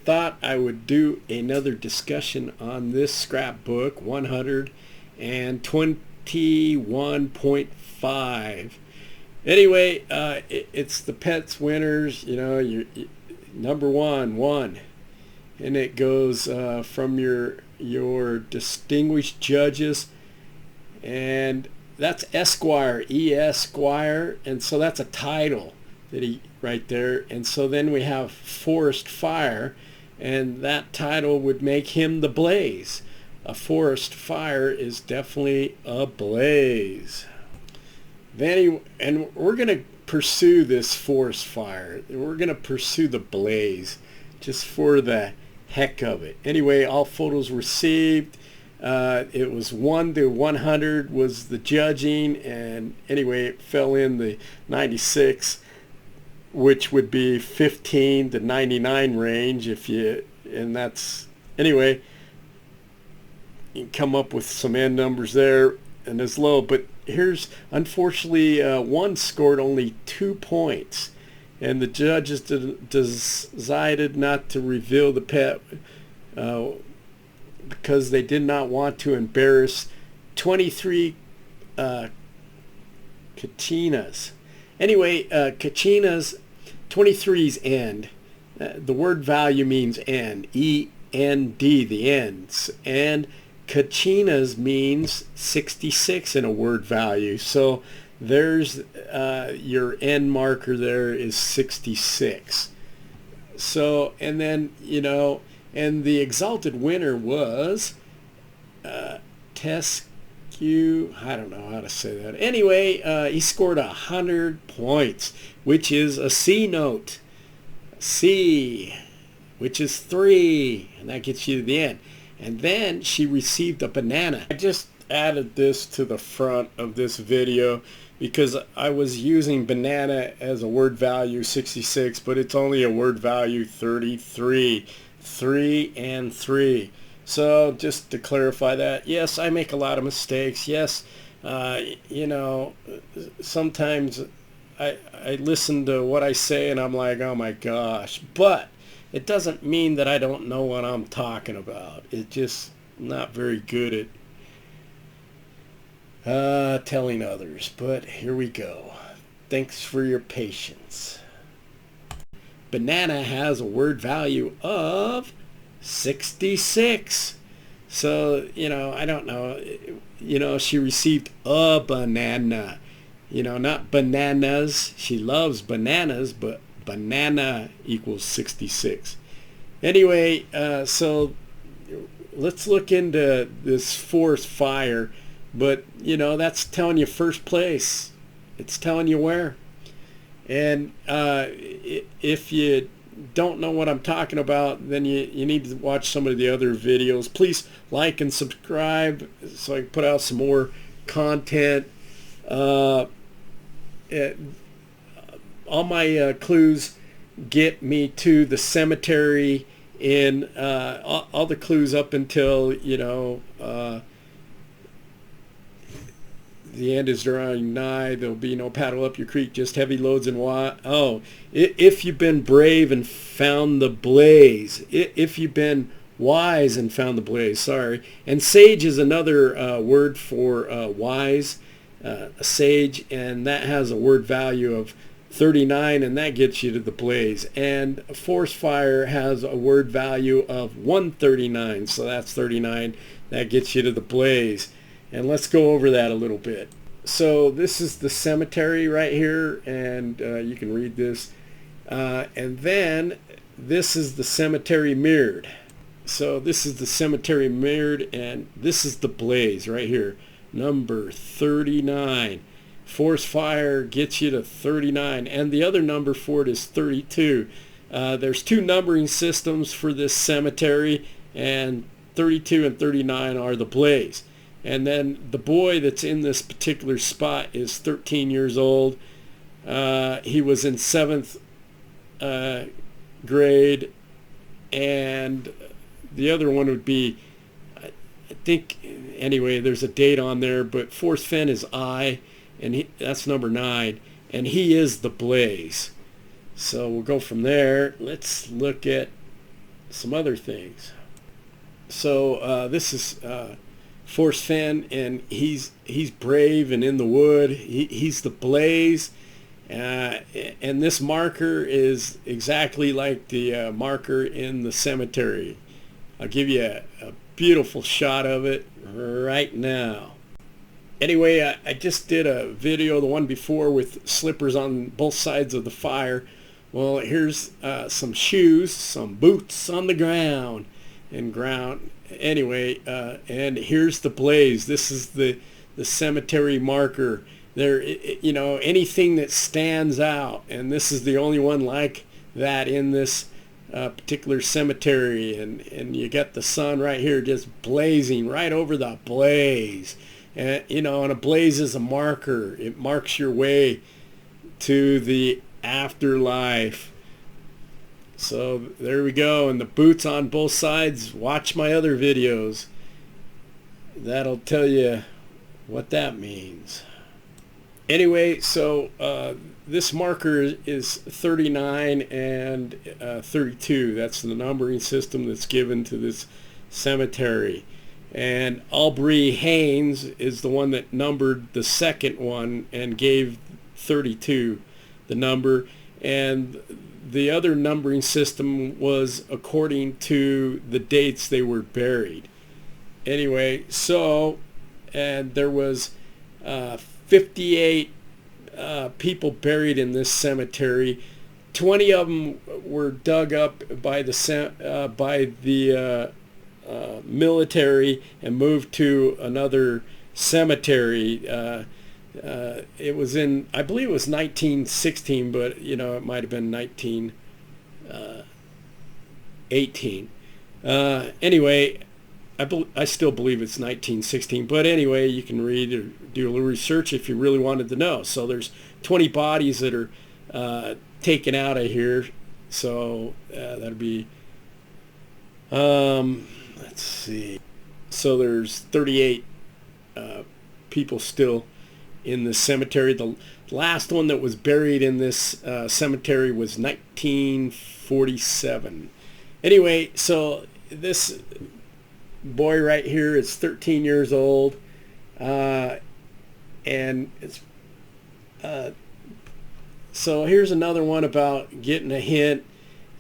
thought I would do another discussion on this scrapbook 121.5. Anyway, it's the pets winners, you know, number one, and it goes from your distinguished judges, and that's Esquire, E.S. Squire, and so that's a title that he right there. And so then we have Forrest Fire, and that title would make him the Blaze. A forest fire is definitely a blaze. And we're going to pursue this forest fire. We're going to pursue the blaze just for the heck of it. Anyway, all photos received. It was 1 to 100 was the judging, and anyway, it fell in the 96, which would be 15 to 99 range and that's, anyway, you can come up with some end numbers there, and it's low. But here's, unfortunately, one scored only 2 points, and the judges decided not to reveal the pet because they did not want to embarrass 23 Kachinas. Anyway, Kachinas, 23's end. The word value means end, E-N-D, the ends. And Kachinas means 66 in a word value. So there's your end marker there is 66. So, and then, you know, and the exalted winner was Tescu, I don't know how to say that. Anyway, he scored 100 points, which is a C note. C, which is 3, and that gets you to the end. And then she received a banana. I just added this to the front of this video because I was using banana as a word value 66, but it's only a word value 33. 3 and 3. So just to clarify that, yes, I make a lot of mistakes. Yes, you know, sometimes I listen to what I say and I'm like, oh my gosh, but it doesn't mean that I don't know what I'm talking about. It's just not very good at telling others. But here we go. Thanks for your patience. Banana has a word value of 66. So, you know, I don't know. You know, she received a banana. You know, not bananas. She loves bananas, but banana equals 66. Anyway, so let's look into this forest fire. But, you know, that's telling you first place. It's telling you where. And if you don't know what I'm talking about, then you need to watch some of the other videos. Please like and subscribe so I can put out some more content. All my clues get me to the cemetery in all the clues up until, you know, the end is drawing nigh. There'll be no paddle up your creek, just heavy loads and if you've been brave and found the blaze. If you've been wise and found the blaze, sorry. And sage is another word for wise, a sage, and that has a word value of 39, and that gets you to the blaze. And forest fire has a word value of 139, so that's 39. That gets you to the blaze. And let's go over that a little bit. So this is the cemetery right here, and you can read this. And then this is the cemetery mirrored. So this is the cemetery mirrored, and this is the blaze right here, number 39. Forest fire gets you to 39, and the other number for it is 32. There's 2 numbering systems for this cemetery, and 32 and 39 are the blaze. And then the boy that's in this particular spot is 13 years old. He was in 7th grade, and the other one would be, I think, anyway, there's a date on there, but Forrest Fenn is I, and that's number 9, and he is the blaze. So we'll go from there. Let's look at some other things. So this is Forrest Fenn, and he's brave and in the wood. He's the blaze, and this marker is exactly like the marker in the cemetery. I'll give you a beautiful shot of it right now. Anyway, I just did a video, the one before, with slippers on both sides of the fire. Well, here's some shoes, some boots on the ground. Anyway, and here's the blaze. This is the cemetery marker. There, you know, anything that stands out, and this is the only one like that in this particular cemetery. And you got the sun right here, just blazing right over the blaze. And you know, and a blaze is a marker. It marks your way to the afterlife. So there we go, and the boots on both sides. Watch my other videos. That'll tell you what that means. Anyway, so this marker is 39 and 32. That's the numbering system that's given to this cemetery. And Aubrey Haynes is the one that numbered the second one and gave 32 the number. And the other numbering system was according to the dates they were buried. Anyway, so, and there was 58 people buried in this cemetery. 20 of them were dug up by the military and moved to another cemetery. It was in, I believe it was 1916, but you know, it might have been 1918. Anyway, I still believe it's 1916, but anyway, you can read or do a little research if you really wanted to know. So there's 20 bodies that are taken out of here. So that'll be let's see. So there's 38 people still in the cemetery. The last one that was buried in this cemetery was 1947. Anyway, so this boy right here is 13 years old, and it's so here's another one about getting a hint,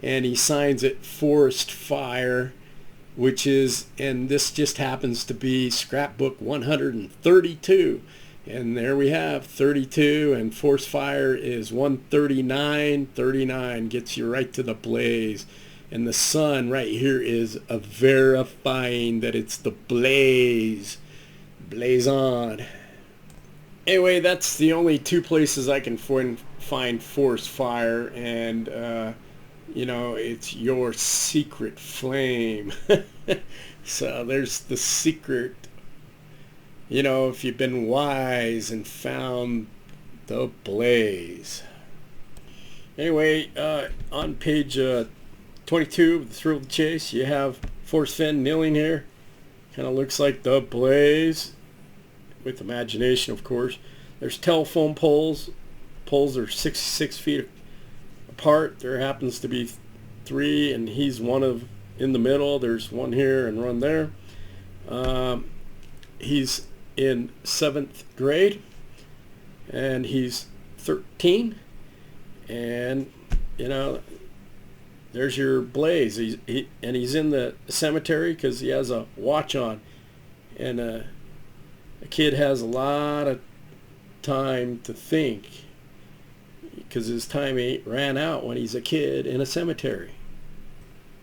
and he signs it Forest Fire, which is, and this just happens to be scrapbook 132. And there we have 32, and Forest Fire is 139. 39 gets you right to the blaze. And the sun right here is verifying that it's the blaze. Blaze on. Anyway, that's the only two places I can find Forest Fire, and you know, it's your secret flame. So there's the secret. You know, if you've been wise and found the blaze. Anyway, on page 22 of the Thrill of the Chase, you have Forrest Fenn kneeling here. Kind of looks like the blaze, with imagination, of course. There's telephone poles. Poles are 66 feet apart. There happens to be 3, and he's one of in the middle. There's one here and one there. He's in 7th grade, and he's 13, and you know, there's your blaze. He's in the cemetery because he has a watch on, and a kid has a lot of time to think because his time ran out when he's a kid in a cemetery.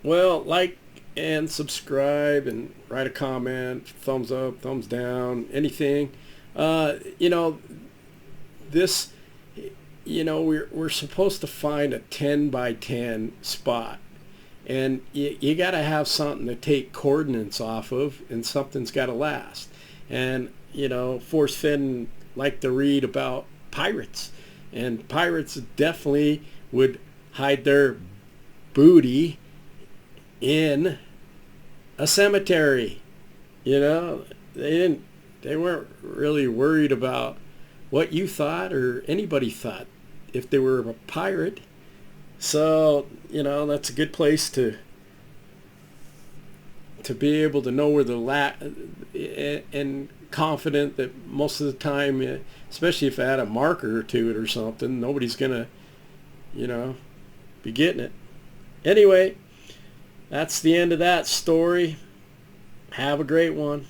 Well, like and subscribe and write a comment, thumbs up, thumbs down, anything. You know, this, you know, we're supposed to find a 10 by 10 spot, and you got to have something to take coordinates off of, and something's got to last. And you know, Forrest Fenn liked to read about pirates, and pirates definitely would hide their booty in a cemetery. You know, they weren't really worried about what you thought or anybody thought if they were a pirate. So, you know, that's a good place to to be able to know where and confident that most of the time, especially if I had a marker to it or something, nobody's gonna, be getting it. Anyway, that's the end of that story. Have a great one.